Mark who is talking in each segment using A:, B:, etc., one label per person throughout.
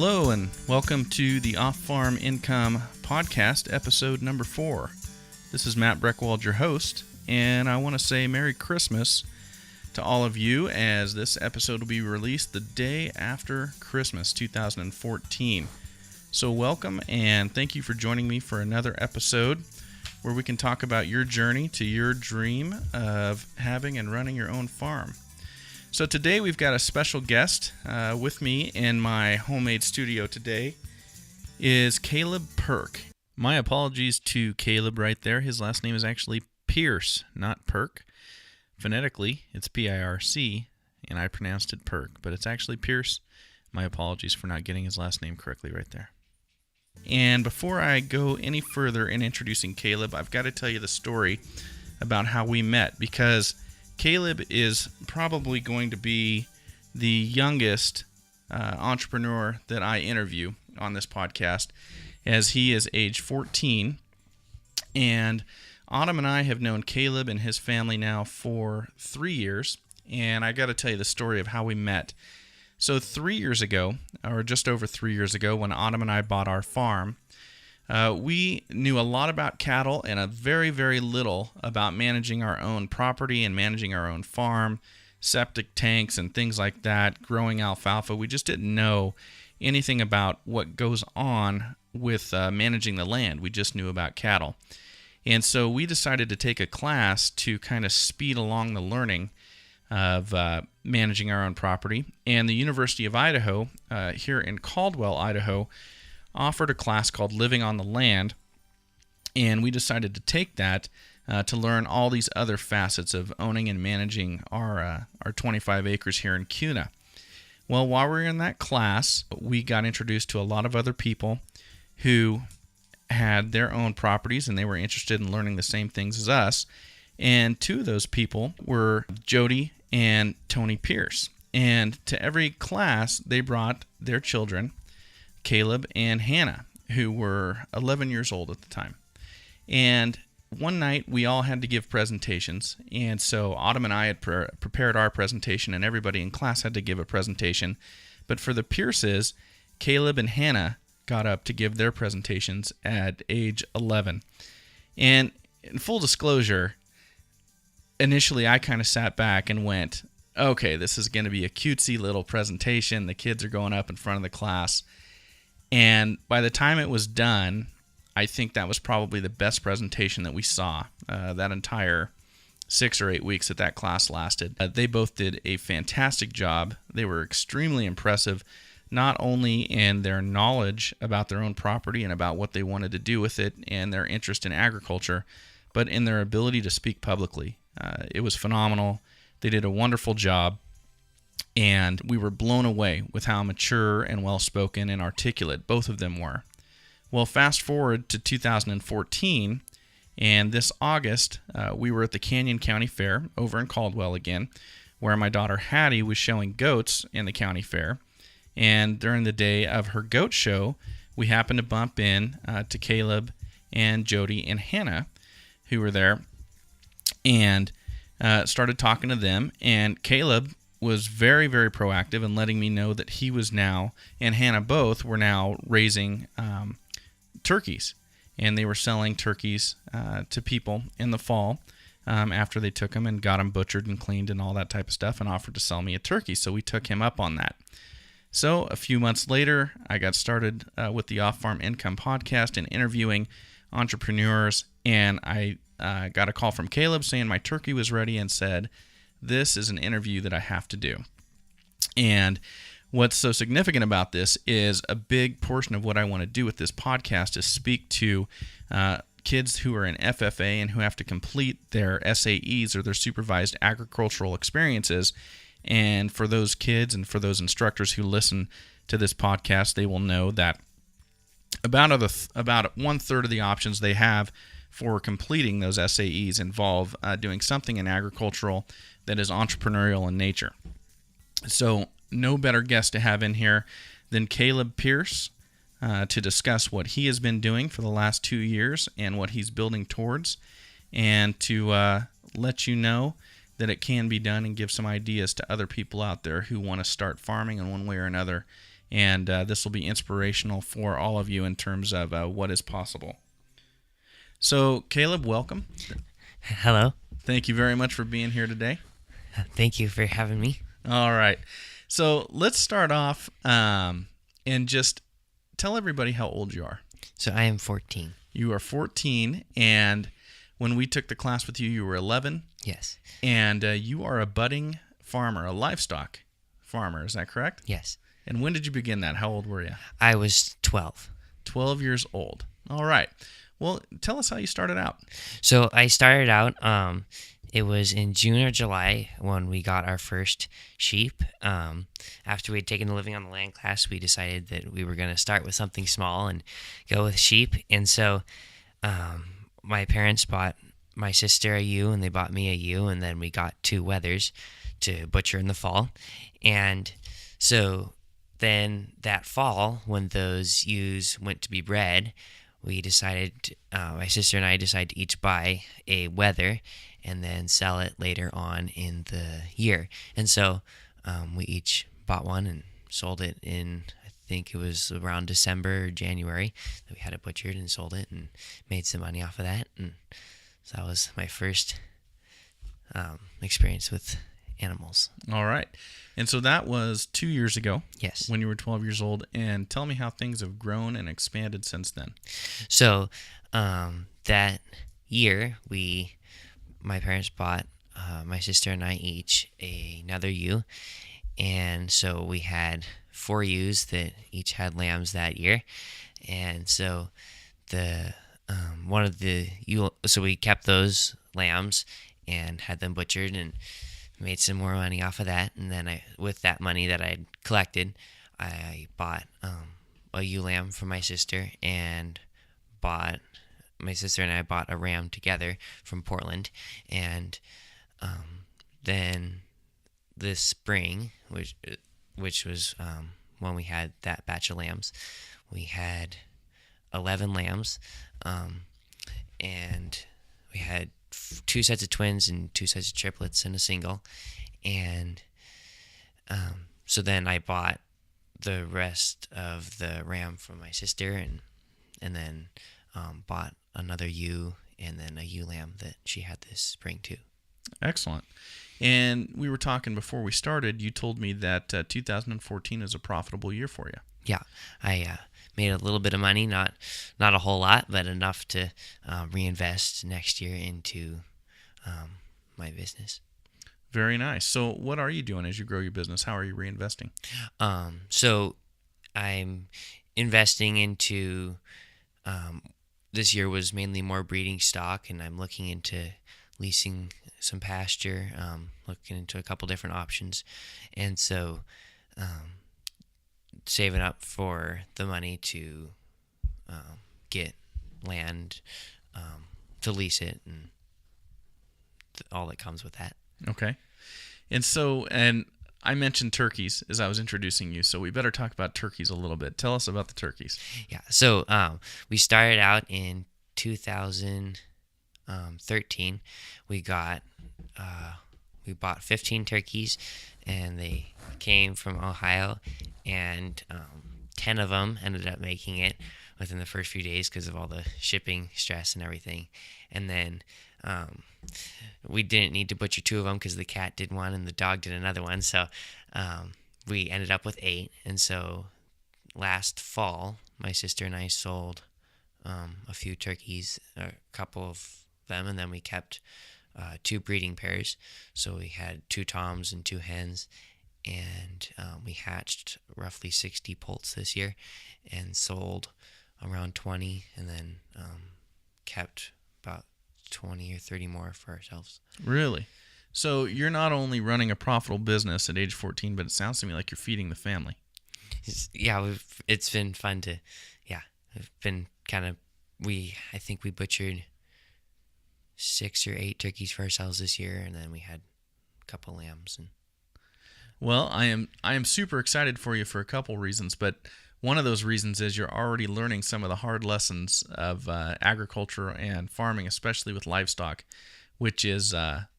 A: Hello and welcome to the Off-Farm Income Podcast, episode number 4. This is Matt Breckwald, your host, and I want to say Merry Christmas to all of you as this episode will be released the day after Christmas 2014. So welcome and thank you for joining me for another episode where we can talk about your journey to your dream of having and running your own farm. So today we've got a special guest with me in my homemade studio today is Caleb Pirc. My apologies to Caleb right there. His last name is actually Pierce, not Pirc. Phonetically, it's P-I-R-C, and I pronounced it Pirc, but it's actually Pierce. My apologies for not getting his last name correctly right there. And before I go any further in introducing Caleb, I've got to tell you the story about how we met, because Caleb is probably going to be the youngest entrepreneur that I interview on this podcast, as he is age 14. And Autumn and I have known Caleb and his family now for 3 years, and I got to tell you the story of how we met. So 3 years ago, or just over 3 years ago, when Autumn and I bought our farm, we knew a lot about cattle and a very, very little about managing our own property and managing our own farm, septic tanks and things like that, growing alfalfa. We just didn't know anything about what goes on with managing the land. We just knew about cattle. And so we decided to take a class to kind of speed along the learning of managing our own property. And the University of Idaho, here in Caldwell, Idaho, offered a class called Living on the Land, and we decided to take that to learn all these other facets of owning and managing our 25 acres here in Kuna. Well, while we were in that class, we got introduced to a lot of other people who had their own properties, and they were interested in learning the same things as us. And two of those people were Jody and Tony Pierce. And to every class, they brought their children, Caleb and Hannah, who were 11 years old at the time. And one night, we all had to give presentations. And so Autumn and I had prepared our presentation, and everybody in class had to give a presentation. But for the Pierces, Caleb and Hannah got up to give their presentations at age 11. And in full disclosure, initially I kind of sat back and went, okay, this is going to be a cutesy little presentation. The kids are going up in front of the class. And by the time it was done, I think that was probably the best presentation that we saw that entire 6 or 8 weeks that class lasted. They both did a fantastic job. They were extremely impressive, not only in their knowledge about their own property and about what they wanted to do with it and their interest in agriculture, but in their ability to speak publicly. It was phenomenal. They did a wonderful job. And we were blown away with how mature and well-spoken and articulate both of them were. Well, fast forward to 2014, and this August, we were at the Canyon County Fair over in Caldwell again, where my daughter Hattie was showing goats in the county fair. And during the day of her goat show, we happened to bump in to Caleb and Jody and Hannah, who were there, and started talking to them. And Caleb was very, very proactive in letting me know that he was now, and Hannah both, were now raising turkeys. And they were selling turkeys to people in the fall after they took them and got them butchered and cleaned and all that type of stuff, and offered to sell me a turkey. So we took him up on that. So a few months later, I got started with the Off-Farm Income Podcast and interviewing entrepreneurs, and I got a call from Caleb saying my turkey was ready and said, this is an interview that I have to do. And what's so significant about this is a big portion of what I want to do with this podcast is speak to kids who are in FFA and who have to complete their SAEs, or their supervised agricultural experiences. And for those kids and for those instructors who listen to this podcast, they will know that about 1/3 of the options they have for completing those SAEs involve doing something in agricultural that is entrepreneurial in nature. So no better guest to have in here than Caleb Pierce to discuss what he has been doing for the last 2 years and what he's building towards, and to let you know that it can be done and give some ideas to other people out there who want to start farming in one way or another and this will be inspirational for all of you in terms of what is possible. So, Caleb, welcome.
B: Hello.
A: Thank you very much for being here today.
B: Thank you for having me.
A: All right. So, let's start off and just tell everybody how old you are.
B: So I am 14.
A: You are 14, and when we took the class with you, you were 11.
B: Yes.
A: And you are a budding farmer, a livestock farmer. Is that correct?
B: Yes.
A: And when did you begin that? How old were you?
B: I was 12.
A: 12 years old. All right. Well, tell us how you started out.
B: So I started out, it was in June or July when we got our first sheep. After we'd taken the living on the land class, we decided that we were going to start with something small and go with sheep. And so my parents bought my sister a ewe, and they bought me a ewe, and then we got 2 wethers to butcher in the fall. And so then that fall, when those ewes went to be bred, we decided, my sister and I decided to each buy a wether and then sell it later on in the year. And so we each bought one and sold it in, I think it was around December or January that we had it butchered and sold it and made some money off of that. And so that was my first experience with animals.
A: All right. And so that was 2 years ago.
B: Yes.
A: When you were 12 years old. And tell me how things have grown and expanded since then.
B: So that year, my parents bought my sister and I each another ewe. And so we had 4 ewes that each had lambs that year. And so so we kept those lambs and had them butchered and made some more money off of that. And then with that money that I collected, I bought a ewe lamb for my sister, and my sister and I bought a ram together from Portland. And then this spring, which was when we had that batch of lambs, we had 11 lambs, and we had 2 sets of twins and 2 sets of triplets and a single. And so then I bought the rest of the ram from my sister, and then bought another ewe and then a ewe lamb that she had this spring too.
A: Excellent. And we were talking before we started, you told me that 2014 is a profitable year for you.
B: Yeah, I made a little bit of money, not a whole lot, but enough to reinvest next year into my business.
A: Very nice. So what are you doing as you grow your business? How are you reinvesting?
B: So I'm investing into, this year was mainly more breeding stock, and I'm looking into leasing some pasture, looking into a couple different options. And so saving up for the money to get land to lease it and all that comes with that.
A: Okay. And so, and I mentioned turkeys as I was introducing you, so we better talk about turkeys a little bit. Tell us about the turkeys.
B: Yeah. So we started out in 2013. We bought 15 turkeys, and they came from Ohio, and 10 of them ended up making it within the first few days because of all the shipping stress and everything. And then we didn't need to butcher 2 of them because the cat did one and the dog did another one. So we ended up with 8. And so last fall, my sister and I sold a few turkeys, a couple of them, and then we kept 2 breeding pairs. So we had 2 toms and 2 hens, and we hatched roughly 60 poults this year and sold around 20, and then kept about 20 or 30 more for ourselves.
A: Really? So you're not only running a profitable business at age 14, but it sounds to me like you're feeding the family.
B: It's been fun to, we've been kind of, I think we butchered 6 or 8 turkeys for ourselves this year, and then we had a couple lambs.
A: Well, I am super excited for you for a couple reasons, but one of those reasons is you're already learning some of the hard lessons of agriculture and farming, especially with livestock, which is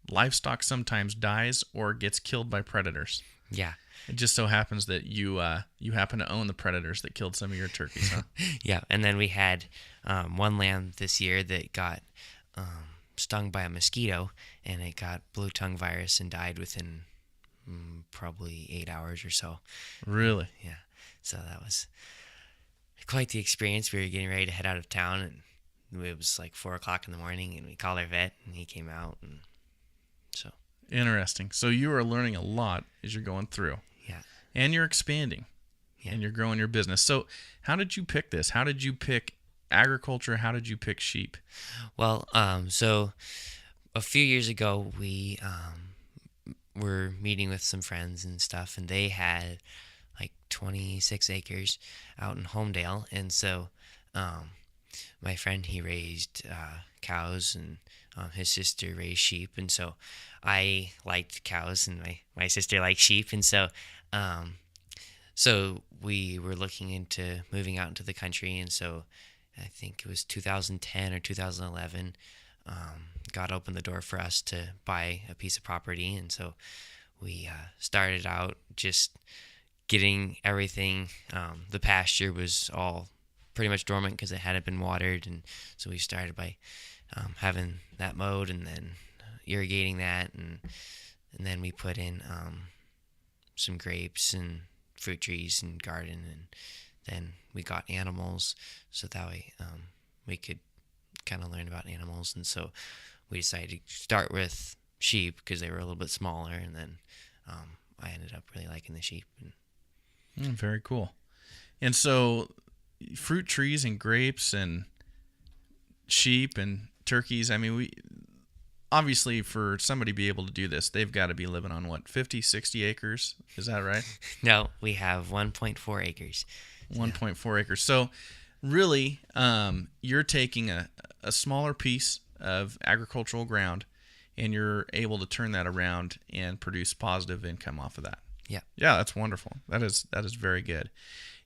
A: livestock sometimes dies or gets killed by predators.
B: Yeah.
A: It just so happens that you happen to own the predators that killed some of your turkeys, huh?
B: Yeah, and then we had one lamb this year that got stung by a mosquito, and it got blue tongue virus and died within probably 8 hours or so.
A: Really?
B: Yeah, so that was quite the experience. We were getting ready to head out of town, and it was like 4 o'clock in the morning, and we called our vet, and he came out, and so.
A: Interesting. So you are learning a lot as you're going through.
B: Yeah.
A: And you're expanding.
B: Yeah.
A: And you're growing your business. So how did you pick this? How did you pick agriculture? How did you pick sheep?
B: Well, so a few years ago, we were meeting with some friends and stuff, and they had like 26 acres out in Homedale. And so my friend, he raised cows, and his sister raised sheep. And so I liked cows, and my sister liked sheep. And so so we were looking into moving out into the country. And so I think it was 2010 or 2011, God opened the door for us to buy a piece of property. And so we started out just getting everything. The pasture was all pretty much dormant because it hadn't been watered. And so we started by having that mowed, and then irrigating that. And then we put in some grapes and fruit trees and garden. And then we got animals, so that way we could kind of learn about animals. And so we decided to start with sheep because they were a little bit smaller, and then I ended up really liking the sheep.
A: Very cool. And so fruit trees and grapes and sheep and turkeys, I mean, we obviously, for somebody to be able to do this, they've got to be living on, what, 50, 60 acres? Is that right?
B: No, we have 1.4 acres.
A: 1.4 acres. So really, you're taking a smaller piece of agricultural ground, and you're able to turn that around and produce positive income off of that.
B: Yeah.
A: Yeah, that's wonderful. That is very good.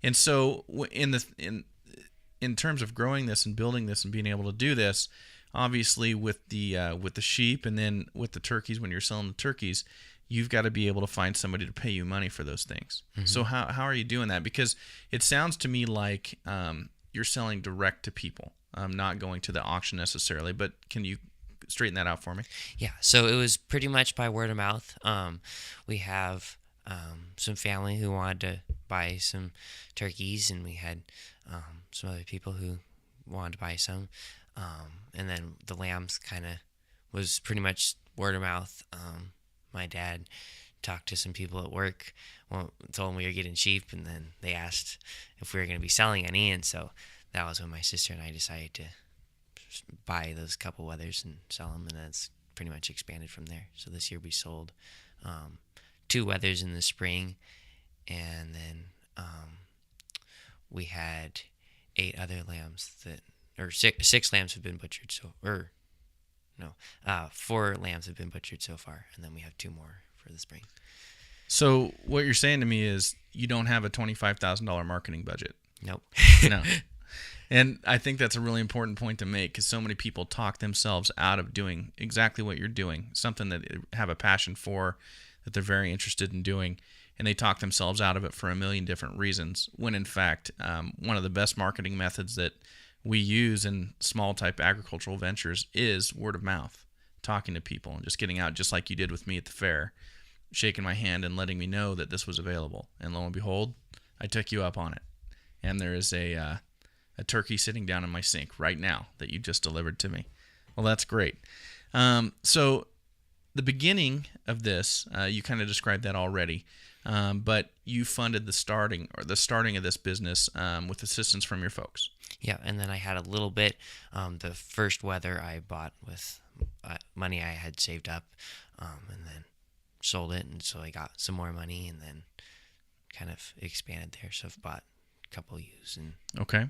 A: And so in terms of growing this and building this and being able to do this, obviously with the sheep, and then with the turkeys, when you're selling the turkeys, you've got to be able to find somebody to pay you money for those things. Mm-hmm. So how are you doing that? Because it sounds to me like you're selling direct to people, not going to the auction necessarily. But can you straighten that out for me?
B: Yeah. So it was pretty much by word of mouth. We have some family who wanted to buy some turkeys, and we had some other people who wanted to buy some. And then the lambs kind of was pretty much word of mouth. My dad talked to some people at work, told them we were getting sheep, and then they asked if we were going to be selling any. And so that was when my sister and I decided to buy those couple wethers and sell them, and that's pretty much expanded from there. So this year we sold 2 wethers in the spring, and then we had 8 other lambs or 6 lambs have been butchered. 4 lambs have been butchered so far, and then we have 2 more for the spring.
A: So what you're saying to me is you don't have a $25,000 marketing budget.
B: Nope.
A: No. And I think that's a really important point to make, because so many people talk themselves out of doing exactly what you're doing, something that they have a passion for, that they're very interested in doing, and they talk themselves out of it for a million different reasons, when in fact one of the best marketing methods that we use in small type agricultural ventures is word of mouth, talking to people and just getting out, just like you did with me at the fair, shaking my hand and letting me know that this was available. And lo and behold, I took you up on it. And there is a turkey sitting down in my sink right now that you just delivered to me. Well, that's great. So the beginning of this, you kind of described that already, but you funded the starting of this business with assistance from your folks.
B: Yeah, and then I had a little bit. The first wether I bought with money I had saved up, and then sold it, and so I got some more money, and then kind of expanded there. So I've bought a couple ewes.
A: Okay.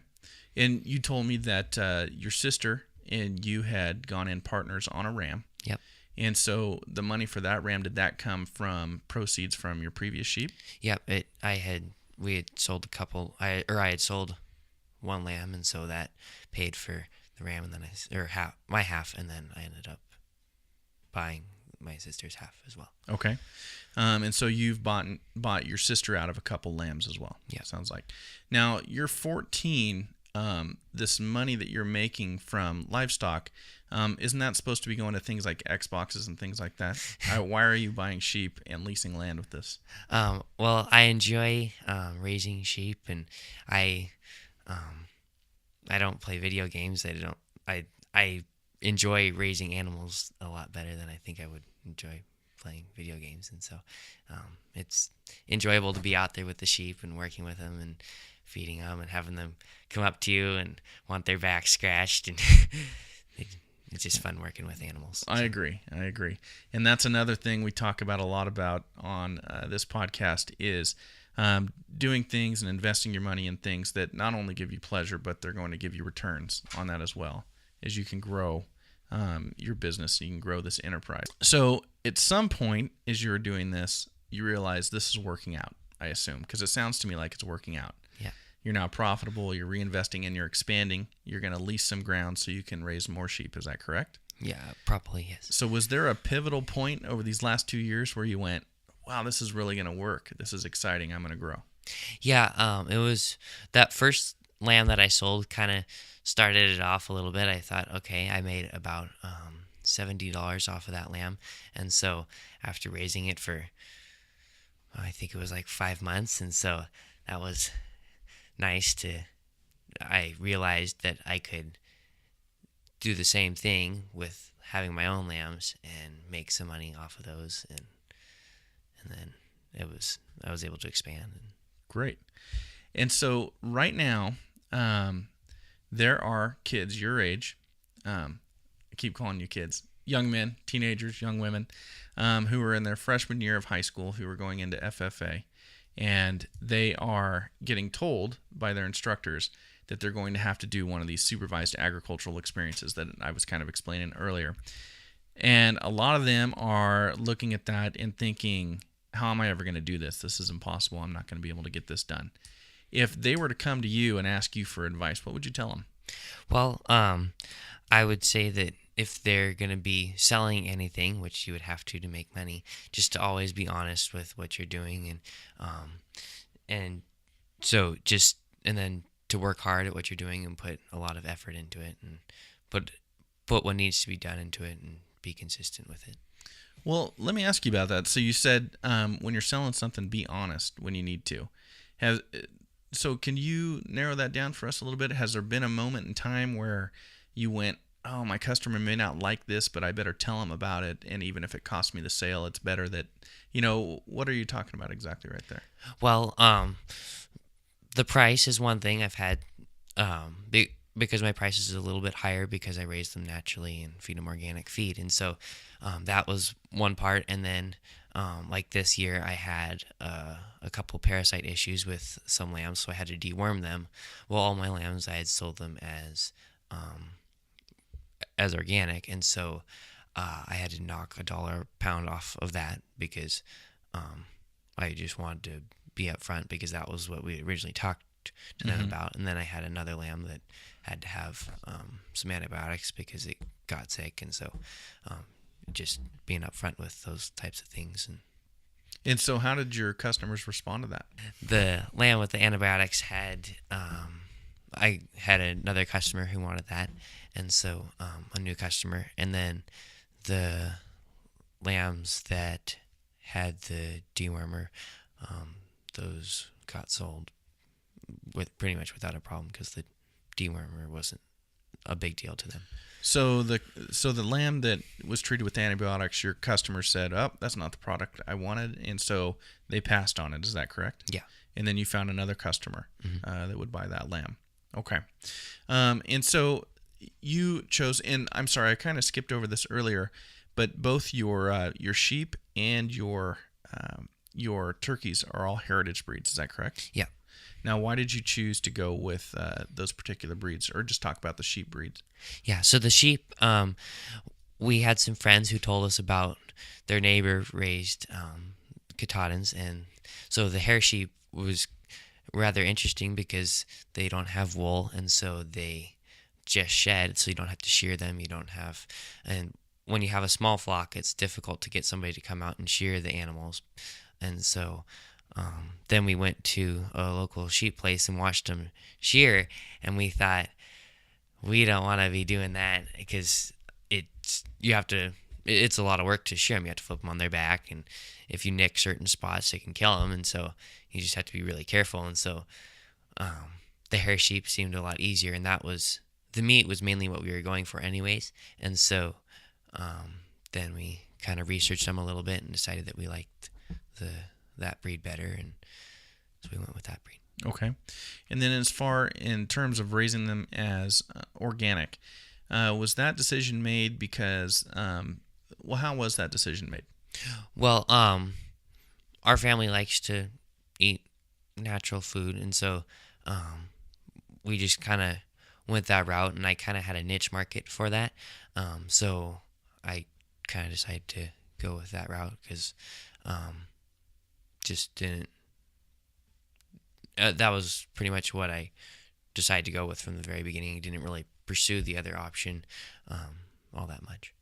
A: And you told me that your sister and you had gone in partners on a ram.
B: Yep.
A: And so the money for that ram, did that come from proceeds from your previous sheep?
B: Yep. We had sold a couple. I had sold 1 lamb, and so that paid for the ram, and then my half, and then I ended up buying my sister's half as well.
A: Okay. And so you've bought your sister out of a couple lambs as well.
B: Yeah.
A: Sounds like. Now you're 14. This money that you're making from livestock, isn't that supposed to be going to things like Xboxes and things like that? Why are you buying sheep and leasing land with this?
B: Well, I enjoy raising sheep, and I don't play video games. I enjoy raising animals a lot better than I think I would enjoy playing video games, and so it's enjoyable to be out there with the sheep and working with them and feeding them and having them come up to you and want their back scratched, and it's just fun working with animals.
A: I agree, and that's another thing we talk about a lot about on this podcast is doing things and investing your money in things that not only give you pleasure, but they're going to give you returns on that as well, as you can grow your business, you can grow this enterprise. So at some point as you're doing this, you realize this is working out, I assume, because it sounds to me like it's working out.
B: Yeah.
A: You're now profitable, you're reinvesting and you're expanding. You're going to lease some ground so you can raise more sheep. Is that correct?
B: Yeah, probably, yes.
A: So was there a pivotal point over these last 2 years where you went, wow, this is really going to work. This is exciting. I'm going to grow.
B: Yeah, it was that first lamb that I sold kind of started it off a little bit. I thought, okay, I made about $70 off of that lamb. And so after raising it for, I think it was like 5 months, and so that was nice I realized that I could do the same thing with having my own lambs and make some money off of those, and then I was able to expand.
A: Great. And so right now, there are kids your age, I keep calling you kids, young men, teenagers, young women, who are in their freshman year of high school, who are going into FFA, and they are getting told by their instructors that they're going to have to do one of these supervised agricultural experiences that I was kind of explaining earlier. And a lot of them are looking at that and thinking, how am I ever going to do this? This is impossible. I'm not going to be able to get this done. If they were to come to you and ask you for advice, what would you tell them?
B: Well, I would say that if they're going to be selling anything, which you would have to make money, just to always be honest with what you're doing, and then to work hard at what you're doing and put a lot of effort into it, and put what needs to be done into it, and be consistent with it.
A: Well, let me ask you about that. So you said when you're selling something, be honest when you need to. So can you narrow that down for us a little bit? Has there been a moment in time where you went, oh, my customer may not like this, but I better tell them about it, and even if it costs me the sale, it's better that, what are you talking about exactly right there?
B: Well, the price is one thing. I've had, because my price is a little bit higher because I raise them naturally and feed them organic feed, and so that was one part. And then like this year, I had a couple parasite issues with some lambs, so I had to deworm them. Well, all my lambs, I had sold them as organic, and so I had to knock $1 a pound off of that because I just wanted to be upfront, because that was what we originally talked to them about. And then I had another lamb that had to have some antibiotics because it got sick, and so just being upfront with those types of things.
A: And so how did your customers respond to that?
B: The lamb with the antibiotics had, I had another customer who wanted that, and so a new customer. And then the lambs that had the dewormer, those got sold with pretty much without a problem, because the dewormer wasn't a big deal to them.
A: So the lamb that was treated with antibiotics, your customer said, oh, that's not the product I wanted, and so they passed on it. Is that correct?
B: Yeah.
A: And then you found another customer that would buy that lamb. Okay. And so you chose, and I'm sorry, I kind of skipped over this earlier, but both your sheep and your turkeys are all heritage breeds. Is that correct?
B: Yeah.
A: Now, why did you choose to go with those particular breeds, or just talk about the sheep breeds?
B: Yeah, so the sheep, we had some friends who told us about their neighbor raised Katahdins, and so the hair sheep was rather interesting because they don't have wool, and so they just shed, so you don't have to shear them, you don't have, and when you have a small flock, it's difficult to get somebody to come out and shear the animals. And so then we went to a local sheep place and watched them shear, and we thought, we don't want to be doing that because it's a lot of work to shear them. You have to flip them on their back, and if you nick certain spots, it can kill them, and so you just have to be really careful. And so the hair sheep seemed a lot easier, and the meat was mainly what we were going for anyways. And so then we kind of researched them a little bit and decided that we liked that breed better, and so we went with that breed.
A: Okay. And then as far in terms of raising them as organic, was that decision made because, how was that decision made?
B: Well, our family likes to eat natural food, and so we just kind of went that route, and I kind of had a niche market for that. So I kind of decided to go with that route because just didn't. That was pretty much what I decided to go with from the very beginning. I didn't really pursue the other option all that much.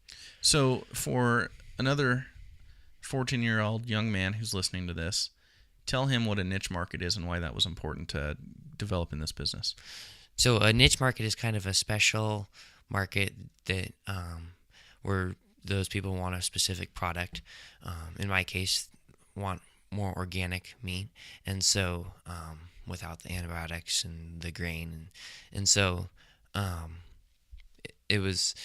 A: So for another 14-year-old young man who's listening to this, tell him what a niche market is and why that was important to develop in this business.
B: So a niche market is kind of a special market that where those people want a specific product. In my case, want more organic meat, and so without the antibiotics and the grain, and so it was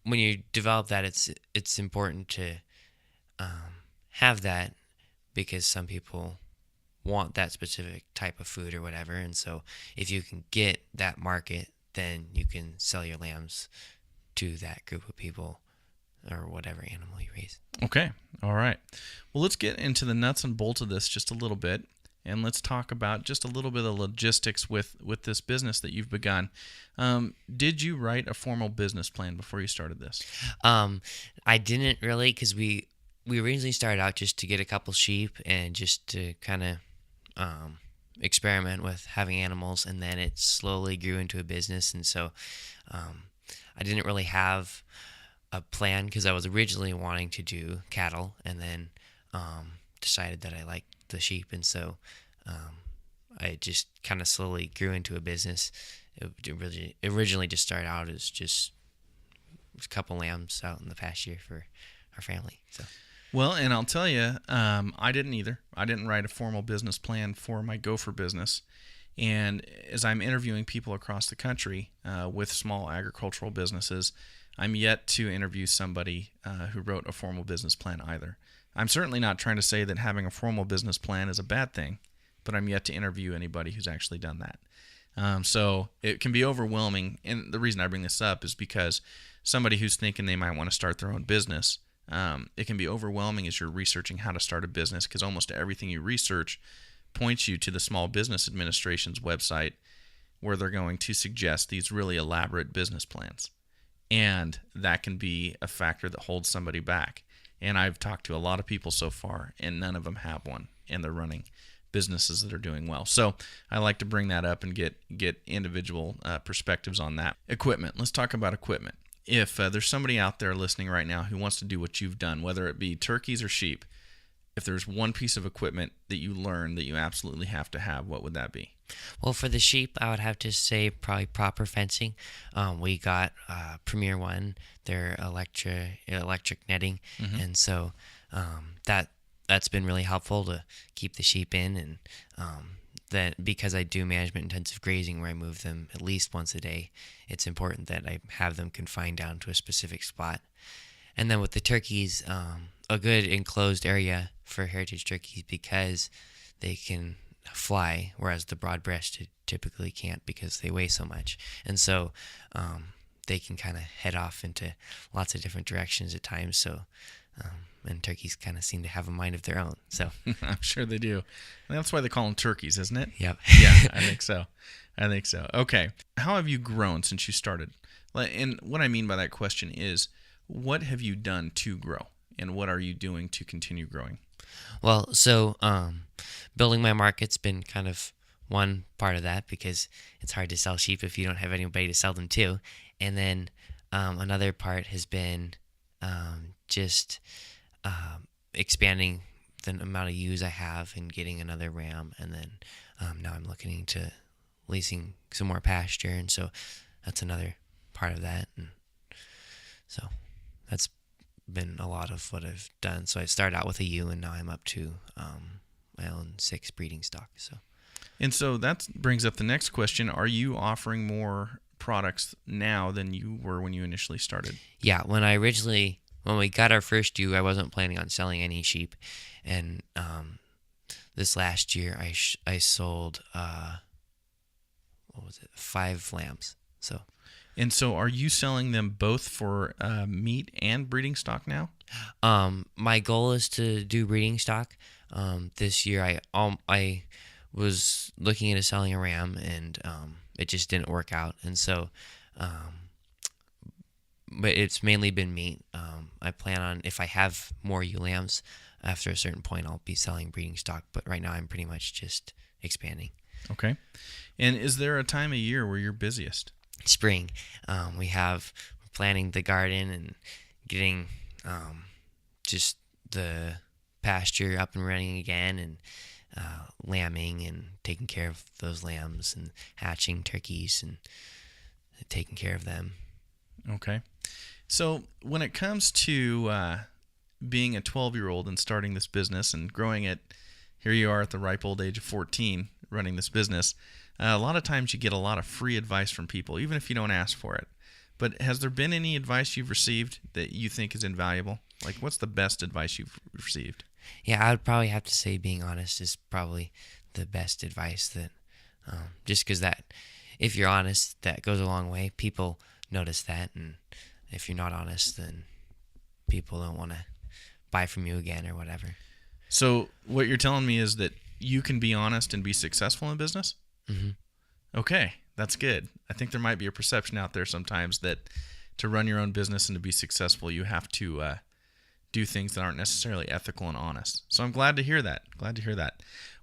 B: when you develop that, it's important to have that because some people want that specific type of food or whatever, and so if you can get that market, then you can sell your lambs to that group of people or whatever animal you raise.
A: Okay. All right. Well, let's get into the nuts and bolts of this just a little bit, and let's talk about just a little bit of logistics with this business that you've begun. Did you write a formal business plan before you started this?
B: I didn't really, because we originally started out just to get a couple sheep and just to kind of experiment with having animals, and then it slowly grew into a business, and so I didn't really have a plan because I was originally wanting to do cattle, and then decided that I liked the sheep, and so I just kind of slowly grew into a business. It originally just started out as just a couple lambs out in the pasture for our family. So.
A: Well, and I'll tell you, I didn't either. I didn't write a formal business plan for my gopher business. And as I'm interviewing people across the country with small agricultural businesses, I'm yet to interview somebody who wrote a formal business plan either. I'm certainly not trying to say that having a formal business plan is a bad thing, but I'm yet to interview anybody who's actually done that. So it can be overwhelming, and the reason I bring this up is because somebody who's thinking they might want to start their own business, it can be overwhelming as you're researching how to start a business, because almost everything you research points you to the Small Business Administration's website, where they're going to suggest these really elaborate business plans. And that can be a factor that holds somebody back. And I've talked to a lot of people so far, and none of them have one, and they're running businesses that are doing well. So I like to bring that up and get individual perspectives on that. Equipment. Let's talk about equipment. If there's somebody out there listening right now who wants to do what you've done, whether it be turkeys or sheep, if there's one piece of equipment that you learned that you absolutely have to have, what would that be?
B: Well, for the sheep, I would have to say probably proper fencing. We got Premier One, their electric netting, and so that's been really helpful to keep the sheep in, and that because I do management intensive grazing where I move them at least once a day, it's important that I have them confined down to a specific spot. And then with the turkeys, a good enclosed area for heritage turkeys because they can fly, whereas the broad-breasted typically can't because they weigh so much. And so they can kind of head off into lots of different directions at times. So and turkeys kind of seem to have a mind of their own. So
A: I'm sure they do. And that's why they call them turkeys, isn't it?
B: Yep.
A: Yeah, I think so. Okay. How have you grown since you started? And what I mean by that question is, what have you done to grow? And what are you doing to continue growing?
B: Well, so building my market's been kind of one part of that because it's hard to sell sheep if you don't have anybody to sell them to. And then Another part has been just expanding the amount of ewes I have and getting another ram, and then now I'm looking into leasing some more pasture, and so that's another part of that. And so that's been a lot of what I've done. So I started out with a ewe, and now I'm up to my own 6 breeding stock.
A: And so that brings up the next question. Are you offering more products now than you were when you initially started?
B: Yeah, when we got our first ewe, I wasn't planning on selling any sheep, and this last year I sold 5 lambs.
A: And so are you selling them both for meat and breeding stock now?
B: My goal is to do breeding stock. This year I was looking into selling a ram, and it just didn't work out, and so but it's mainly been meat. I plan on, if I have more ewe lambs, after a certain point I'll be selling breeding stock, but right now I'm pretty much just expanding.
A: Okay. And is there a time of year where you're busiest?
B: Spring. We're planting the garden and getting just the pasture up and running again, and lambing and taking care of those lambs and hatching turkeys and taking care of them.
A: Okay. So when it comes to being a 12-year-old and starting this business and growing it, here you are at the ripe old age of 14 running this business, a lot of times you get a lot of free advice from people, even if you don't ask for it. But has there been any advice you've received that you think is invaluable? Like, what's the best advice you've received?
B: Yeah, I would probably have to say being honest is probably the best advice, that just because that if you're honest, that goes a long way. People notice that, and if you're not honest, then people don't want to buy from you again or whatever.
A: So what you're telling me is that you can be honest and be successful in business?
B: Mm-hmm.
A: Okay, that's good. I think there might be a perception out there sometimes that to run your own business and to be successful, you have to do things that aren't necessarily ethical and honest. So I'm glad to hear that.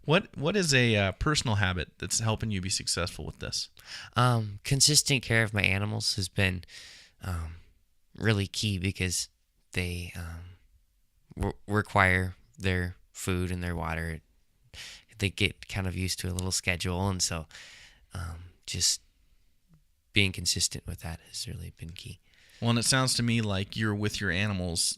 A: What is a personal habit that's helping you be successful with this?
B: Consistent care of my animals has been really key, because they require their food and their water. They get kind of used to a little schedule, and so just being consistent with that has really been key.
A: Well, and it sounds to me like you're with your animals,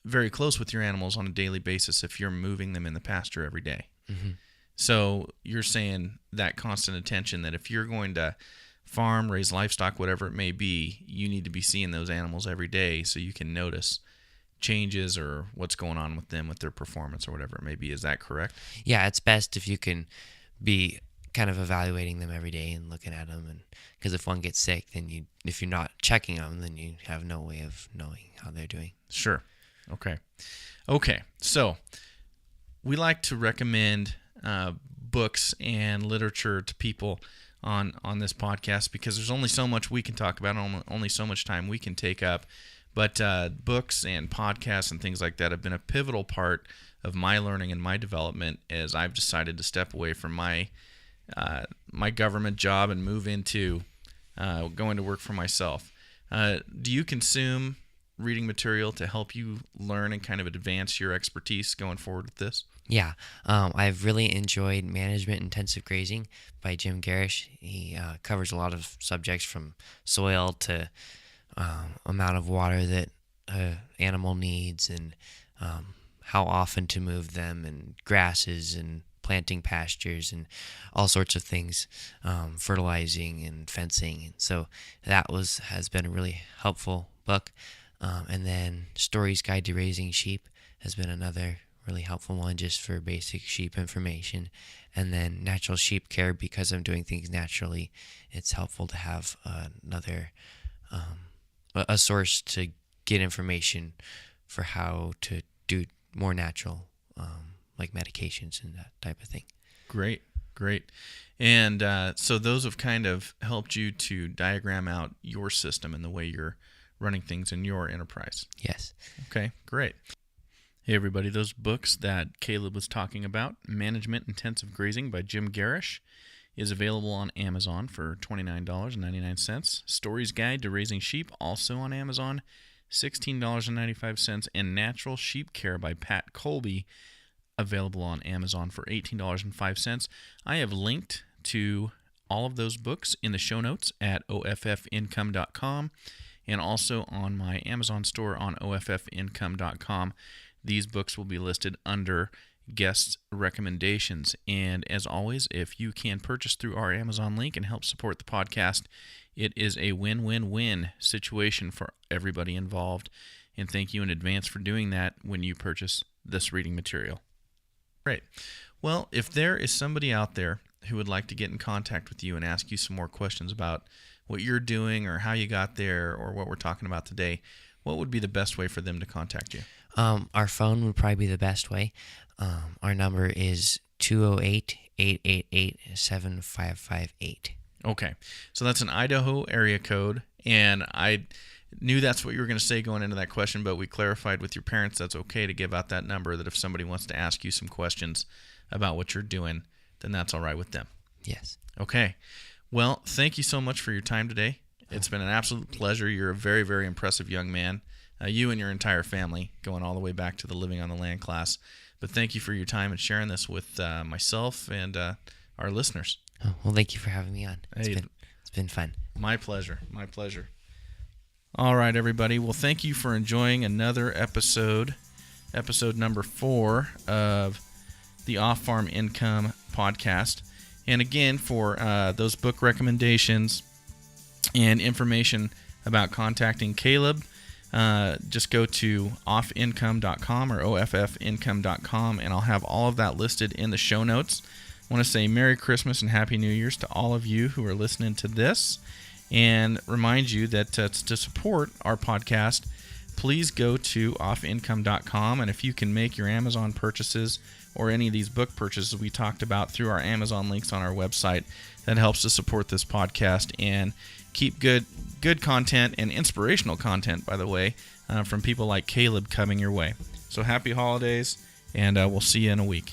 A: very close with your animals on a daily basis if you're moving them in the pasture every day.
B: Mm-hmm.
A: So you're saying that constant attention, that if you're going to farm, raise livestock, whatever it may be, you need to be seeing those animals every day so you can notice changes or what's going on with them, with their performance or whatever it may be. Is that correct?
B: Yeah, it's best if you can be kind of evaluating them every day and looking at them, and because if one gets sick, then if you're not checking them, then you have no way of knowing how they're doing.
A: Sure. Okay. So we like to recommend books and literature to people on this podcast, because there's only so much we can talk about, only so much time we can take up. But books and podcasts and things like that have been a pivotal part of my learning and my development as I've decided to step away from my government job and move into going to work for myself. Do you consume reading material to help you learn and kind of advance your expertise going forward with this?
B: Yeah, I've really enjoyed Management Intensive Grazing by Jim Garish. He covers a lot of subjects from soil to amount of water that an animal needs, and how often to move them, and grasses, and planting pastures, and all sorts of things, fertilizing and fencing. And so that has been a really helpful book. And then Story's Guide to Raising Sheep has been another really helpful one, just for basic sheep information. And then Natural Sheep Care, because I'm doing things naturally, it's helpful to have another a source to get information for how to do more natural, like medications and that type of thing.
A: Great. And so those have kind of helped you to diagram out your system and the way you're running things in your enterprise.
B: Yes.
A: Okay, great. Hey everybody, those books that Caleb was talking about, Management Intensive Grazing by Jim Garish is available on Amazon for $29.99. Stories Guide to Raising Sheep, also on Amazon, $16.95. And Natural Sheep Care by Pat Colby, available on Amazon for $18.05. I have linked to all of those books in the show notes at offincome.com and also on my Amazon store on offincome.com. These books will be listed under guest recommendations. And as always, if you can purchase through our Amazon link and help support the podcast, it is a win-win-win situation for everybody involved. And thank you in advance for doing that when you purchase this reading material. Great. Well, if there is somebody out there who would like to get in contact with you and ask you some more questions about what you're doing or how you got there or what we're talking about today, what would be the best way for them to contact you?
B: Our phone would probably be the best way. Our number is 208-888-7558.
A: Okay. So that's an Idaho area code, and I knew that's what you were going to say going into that question, but we clarified with your parents that's okay to give out that number, that if somebody wants to ask you some questions about what you're doing, then that's all right with them.
B: Yes.
A: Okay. Well, thank you so much for your time today. It's been an absolute pleasure. You're a very, very impressive young man. You and your entire family, going all the way back to the Living on the Land class. But thank you for your time and sharing this with myself and our listeners.
B: Oh, well, thank you for having me on. It's been fun.
A: My pleasure. My pleasure. All right, everybody. Well, thank you for enjoying another episode number 4 of the Off-Farm Income podcast. And again, for those book recommendations and information about contacting Caleb, just go to offincome.com or offincome.com, and I'll have all of that listed in the show notes. I want to say Merry Christmas and Happy New Year's to all of you who are listening to this, and remind you that to support our podcast, please go to offincome.com, and if you can make your Amazon purchases or any of these book purchases we talked about through our Amazon links on our website, that helps to support this podcast and keep good content and inspirational content, by the way, from people like Caleb coming your way. So happy holidays, and we'll see you in a week.